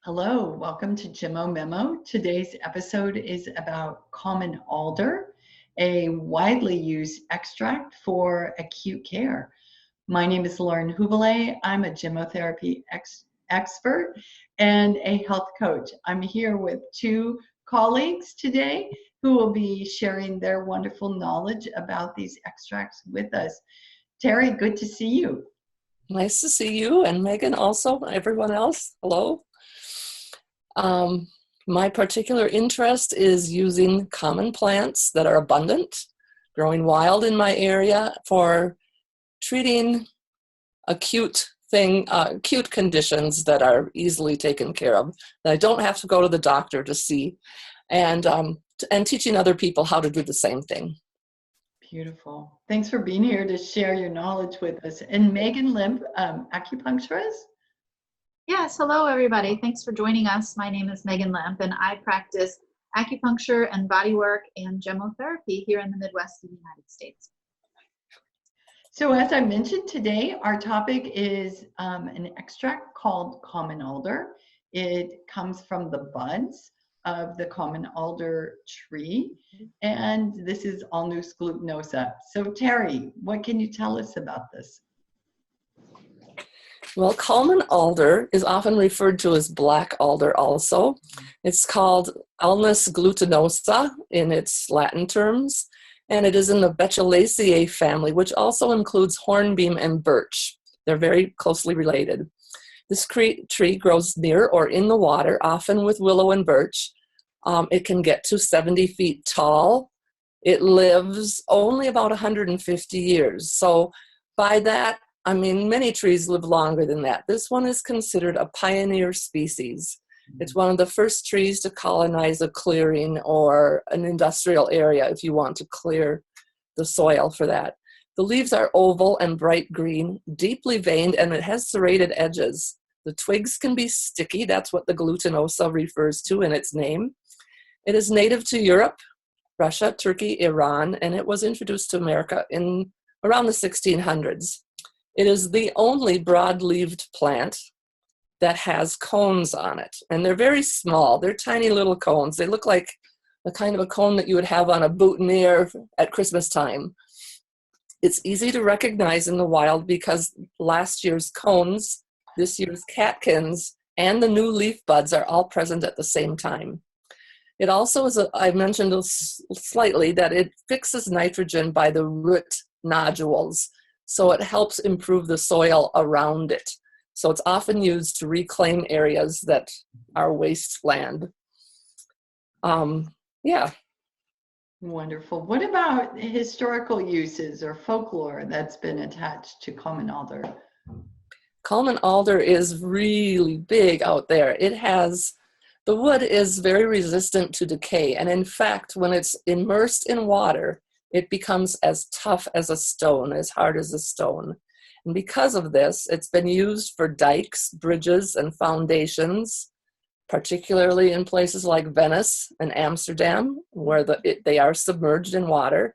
Hello, welcome to Gemmo Memo. Today's episode is about common alder, a widely used extract for acute care. My name is Lauren Hubele. I'm a gemmotherapy expert and a health coach. I'm here with two colleagues today who will be sharing their wonderful knowledge about these extracts with us. Teri, good to see you. Nice to see you, and Megan also, everyone else, hello. My particular interest is using common plants that are abundant, growing wild in my area for treating acute conditions that are easily taken care of, that I don't have to go to the doctor to see, and teaching other people how to do the same thing. Beautiful. Thanks for being here to share your knowledge with us. And Maegan Lemp, acupuncturist? Yes, hello everybody. Thanks for joining us. My name is Maegan Lemp and I practice acupuncture and bodywork and gemmotherapy here in the Midwest of the United States. So as I mentioned today, our topic is an extract called common alder. It comes from the buds of the common alder tree, and this is Alnus glutinosa. So Teri, what can you tell us about this? Well, common alder is often referred to as black alder also. It's called Alnus glutinosa in its Latin terms, and it is in the Betulaceae family, which also includes hornbeam and birch. They're very closely related. This tree grows near or in the water, often with willow and birch. It can get to 70 feet tall. It lives only about 150 years. So by that, I mean, many trees live longer than that. This one is considered a pioneer species. It's one of the first trees to colonize a clearing or an industrial area if you want to clear the soil for that. The leaves are oval and bright green, deeply veined, and it has serrated edges. The twigs can be sticky. That's what the glutinosa refers to in its name. It is native to Europe, Russia, Turkey, Iran, and it was introduced to America in around the 1600s. It is the only broad-leaved plant that has cones on it, and they're very small. They're tiny little cones. They look like the kind of a cone that you would have on a boutonniere at Christmas time. It's easy to recognize in the wild because last year's cones, this year's catkins, and the new leaf buds are all present at the same time. It also is, I mentioned slightly, that it fixes nitrogen by the root nodules, so it helps improve the soil around it. So it's often used to reclaim areas that are wasteland. Yeah. Wonderful. What about historical uses or folklore that's been attached to common alder? Common alder is really big out there. The wood is very resistant to decay, and in fact, when it's immersed in water, it becomes as tough as a stone, as hard as a stone. And because of this, it's been used for dikes, bridges, and foundations, particularly in places like Venice and Amsterdam, where they are submerged in water.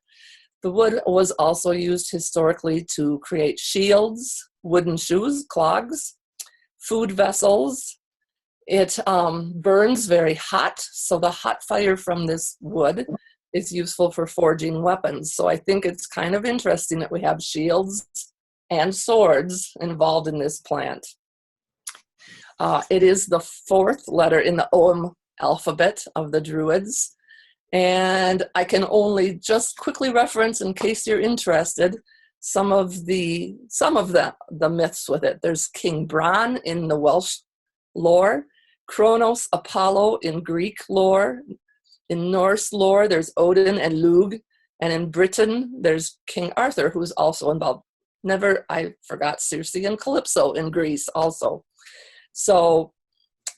The wood was also used historically to create shields, wooden shoes, clogs, food vessels. It burns very hot, so the hot fire from this wood is useful for forging weapons. So I think it's kind of interesting that we have shields and swords involved in this plant. It is the fourth letter in the Ogham alphabet of the Druids. And I can only just quickly reference, in case you're interested, some of the myths with it. There's King Bran in the Welsh lore, Kronos, Apollo in Greek lore. In Norse lore, there's Odin and Lugh, and in Britain, there's King Arthur, who's also involved. I forgot Circe and Calypso in Greece also. So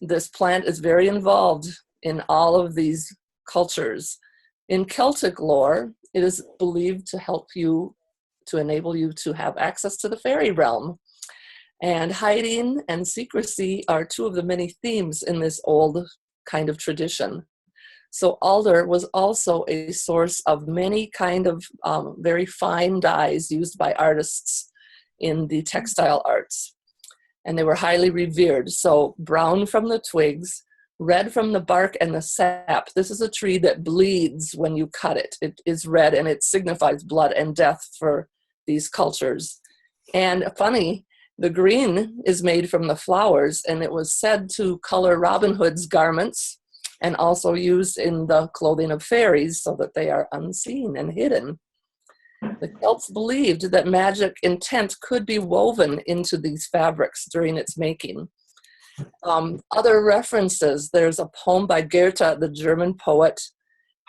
this plant is very involved in all of these cultures. In Celtic lore, it is believed to enable you to have access to the fairy realm. And hiding and secrecy are two of the many themes in this old kind of tradition. So alder was also a source of many kind of very fine dyes used by artists in the textile arts. and they were highly revered. So brown from the twigs, red from the bark and the sap. This is a tree that bleeds when you cut it. It is red, and it signifies blood and death for these cultures. And funny, the green is made from the flowers, and it was said to color Robin Hood's garments and also used in the clothing of fairies so that they are unseen and hidden. The Celts believed that magic intent could be woven into these fabrics during its making. Other references, there's a poem by Goethe, the German poet,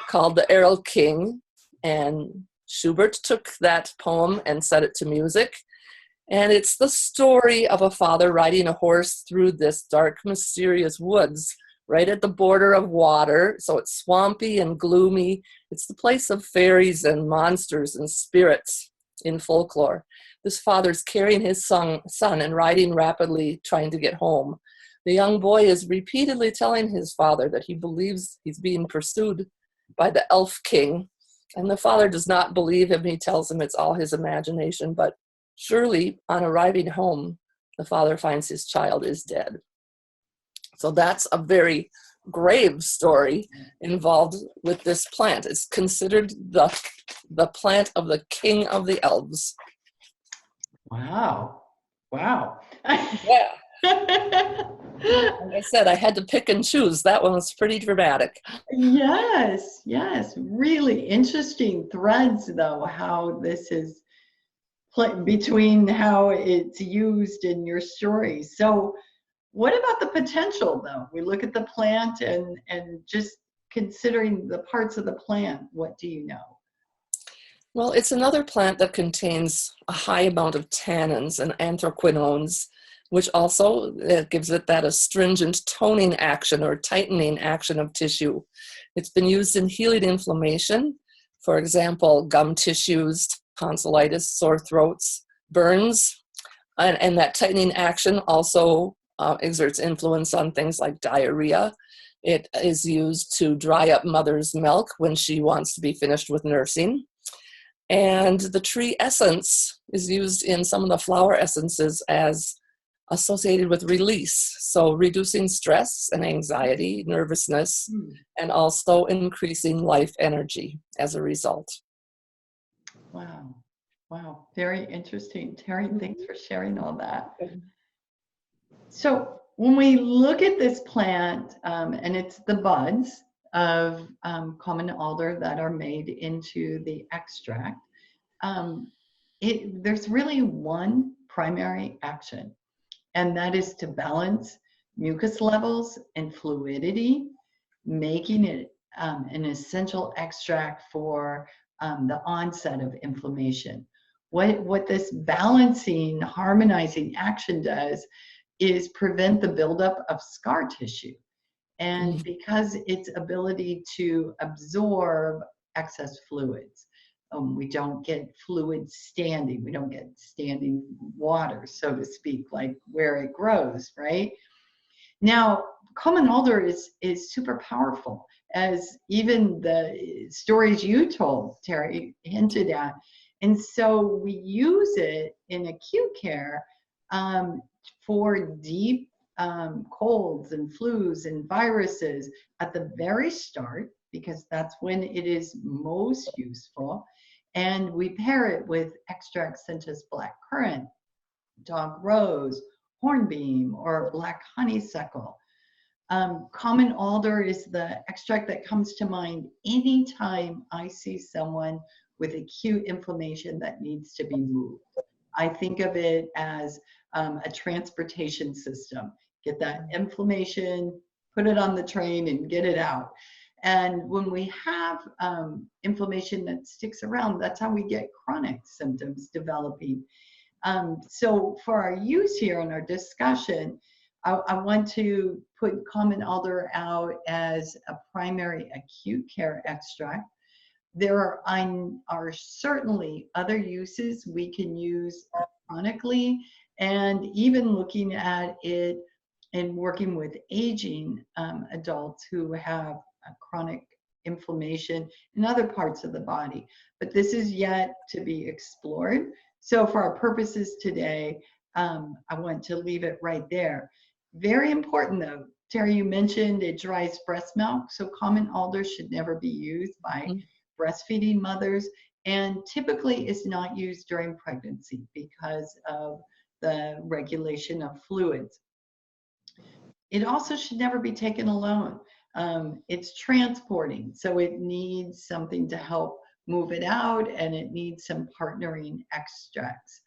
called The Erl King, and Schubert took that poem and set it to music. And it's the story of a father riding a horse through this dark, mysterious woods right at the border of water. So it's swampy and gloomy. It's the place of fairies and monsters and spirits in folklore. This father's carrying his son and riding rapidly, trying to get home. The young boy is repeatedly telling his father that he believes he's being pursued by the elf king. And the father does not believe him. He tells him it's all his imagination. But surely, on arriving home, the father finds his child is dead. So that's a very grave story involved with this plant. It's considered the plant of the king of the elves. Wow. Wow. Yeah. Like I said, I had to pick and choose. That one was pretty dramatic. Yes, yes. Really interesting threads, though, how this is between how it's used in your story. So what about the potential, though? We look at the plant and just considering the parts of the plant, what do you know? Well, it's another plant that contains a high amount of tannins and anthraquinones, which also gives it that astringent toning action or tightening action of tissue. It's been used in healing inflammation, for example, gum tissues, tonsillitis, sore throats, burns, and that tightening action also exerts influence on things like diarrhea. It is used to dry up mother's milk when she wants to be finished with nursing. And the tree essence is used in some of the flower essences as associated with release. So reducing stress and anxiety, nervousness, and also increasing life energy as a result. Wow. Wow. Very interesting. Teri, thanks for sharing all that. So when we look at this plant, and it's the buds of common alder that are made into the extract, there's really one primary action, and that is to balance mucus levels and fluidity, making it an essential extract for the onset of inflammation. What this balancing, harmonizing action does is prevent the buildup of scar tissue. And because its ability to absorb excess fluids, we don't get fluid standing. We don't get standing water, so to speak, like where it grows, right? Now, common alder is super powerful, as even the stories you told, Teri, hinted at. And so we use it in acute care for deep colds and flus and viruses at the very start, because that's when it is most useful. And we pair it with extracts such as black currant, dog rose, hornbeam, or black honeysuckle. Common alder is the extract that comes to mind anytime I see someone with acute inflammation that needs to be moved. I think of it as a transportation system. Get that inflammation, put it on the train, and get it out. And when we have inflammation that sticks around, that's how we get chronic symptoms developing. So for our use here in our discussion, I want to put common alder out as a primary acute care extract. There are certainly other uses we can use chronically, and even looking at it and working with aging adults who have chronic inflammation in other parts of the body. But this is yet to be explored. So for our purposes today, I want to leave it right there. Very important though, Teri, you mentioned it dries breast milk, so common alder should never be used by breastfeeding mothers, and typically is not used during pregnancy because of the regulation of fluids. It also should never be taken alone. It's transporting, so it needs something to help move it out, and it needs some partnering extracts.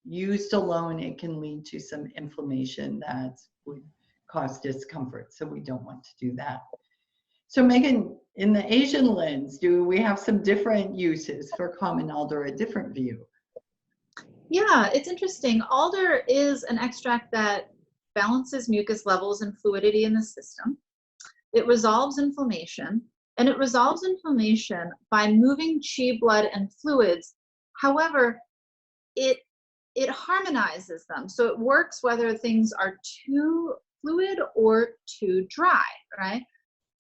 Used alone, it can lead to some inflammation that would cause discomfort, so we don't want to do that. So Maegan, in the Asian lens, do we have some different uses for common alder, a different view? Yeah, it's interesting. Alder is an extract that balances mucus levels and fluidity in the system. It resolves inflammation, and it resolves inflammation by moving qi, blood, and fluids. However, it harmonizes them. So it works whether things are too fluid or too dry, right?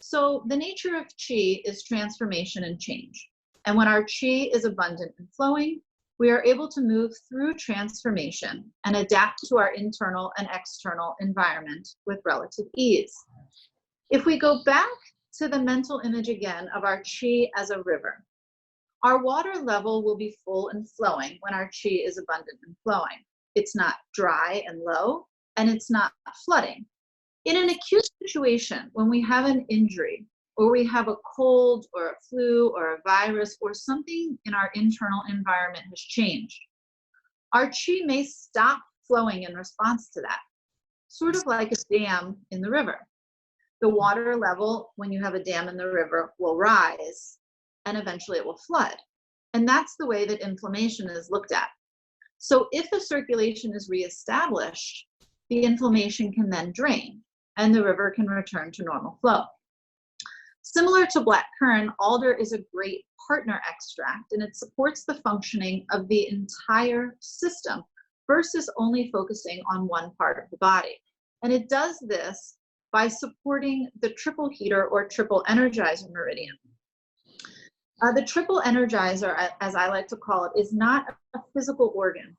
So the nature of qi is transformation and change. And when our qi is abundant and flowing, we are able to move through transformation and adapt to our internal and external environment with relative ease. If we go back to the mental image again of our qi as a river, our water level will be full and flowing when our qi is abundant and flowing. It's not dry and low, and it's not flooding. In an acute situation, when we have an injury, or we have a cold or a flu or a virus, or something in our internal environment has changed, our qi may stop flowing in response to that, sort of like a dam in the river. The water level, when you have a dam in the river, will rise, and eventually it will flood. And that's the way that inflammation is looked at. So if the circulation is reestablished, the inflammation can then drain, and the river can return to normal flow. Similar to blackcurrant, alder is a great partner extract, and it supports the functioning of the entire system versus only focusing on one part of the body. And it does this by supporting the triple heater or triple energizer meridian. The triple energizer, as I like to call it, is not a physical organ.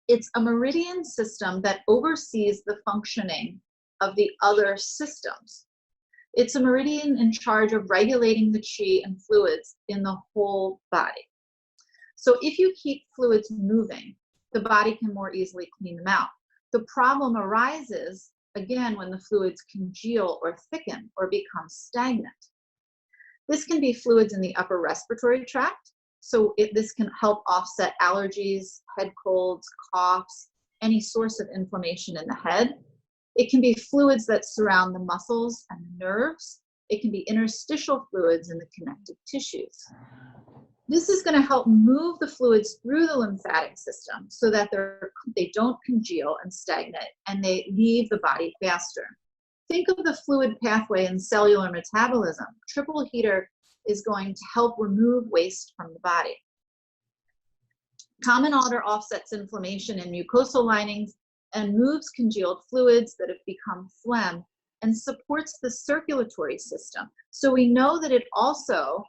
It's a meridian system that oversees the functioning of the other systems. It's a meridian in charge of regulating the qi and fluids in the whole body. So if you keep fluids moving, the body can more easily clean them out. The problem arises, again, when the fluids congeal or thicken or become stagnant. This can be fluids in the upper respiratory tract, so this can help offset allergies, head colds, coughs, any source of inflammation in the head. It can be fluids that surround the muscles and the nerves. It can be interstitial fluids in the connective tissues. This is going to help move the fluids through the lymphatic system so that they don't congeal and stagnate, and they leave the body faster. Think of the fluid pathway in cellular metabolism. Triple heater is going to help remove waste from the body. Common alder offsets inflammation in mucosal linings and moves congealed fluids that have become phlegm and supports the circulatory system. So we know that it also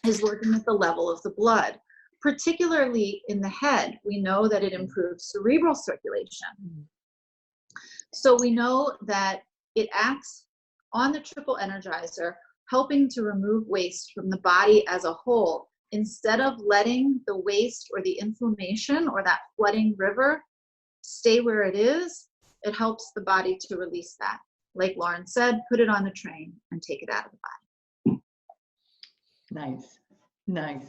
is working at the level of the blood, particularly in the head. We know that it improves cerebral circulation. So we know that it acts on the triple energizer, helping to remove waste from the body as a whole. Instead of letting the waste or the inflammation or that flooding river stay where it is, it helps the body to release that. Like Lauren said, put it on the train and take it out of the body. Nice, nice.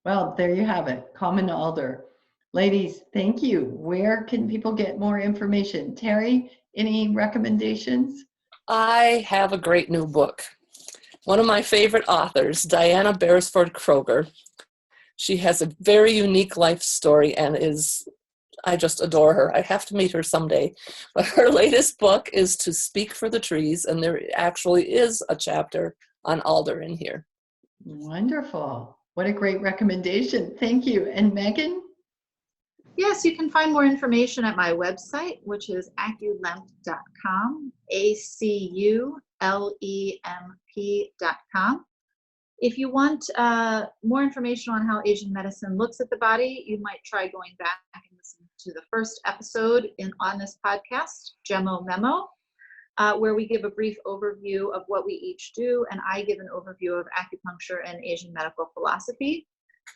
Well, there you have it, common alder. Ladies, thank you. Where can people get more information? Teri, any recommendations? I have a great new book. One of my favorite authors, Diana Beresford Kroger. She has a very unique life story and I just adore her. I have to meet her someday. But her latest book is To Speak for the Trees, and there actually is a chapter on alder in here. Wonderful. What a great recommendation. Thank you. And Maegan? Yes, you can find more information at my website, which is aculemp.com, ACULEMP.com. If you want more information on how Asian medicine looks at the body, you might try going back and listening to the first episode on this podcast, Gemmo Memo, where we give a brief overview of what we each do, and I give an overview of acupuncture and Asian medical philosophy.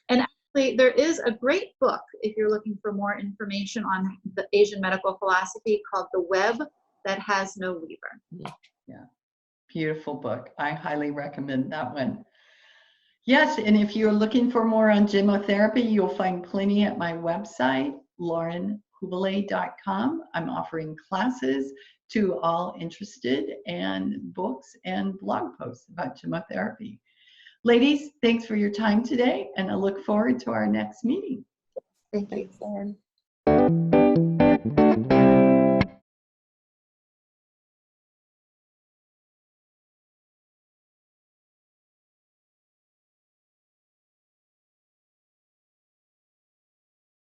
And actually, there is a great book, if you're looking for more information on the Asian medical philosophy, called The Web That Has No Weaver. Yeah, beautiful book. I highly recommend that one. Yes, and if you're looking for more on gemmotherapy, you'll find plenty at my website, laurenhubele.com. I'm offering classes to all interested, and books and blog posts about gemmotherapy. Ladies, thanks for your time today, and I look forward to our next meeting. Thank you. Thanks, Lauren.